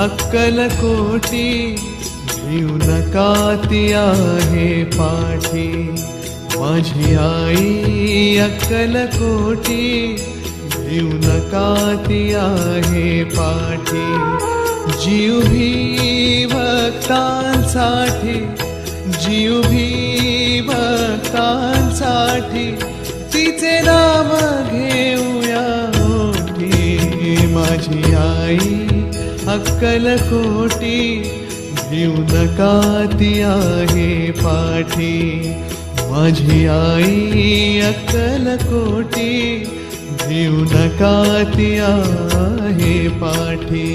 अक्कलकोटी भिऊ नका ती आहे पाठी। माझी आई अक्कलकोटी भिऊ नका ती आहे पाठी। जीव भी भक्तांसाठी, जीव भी भक्तांसाठी तिचे नाम घेऊया ओठी। माझी आई अक्कलकोटी भिऊ नका ती आहे पाठी। माझी आई अक्कलकोटी भिऊ नका ती आहे पाठी।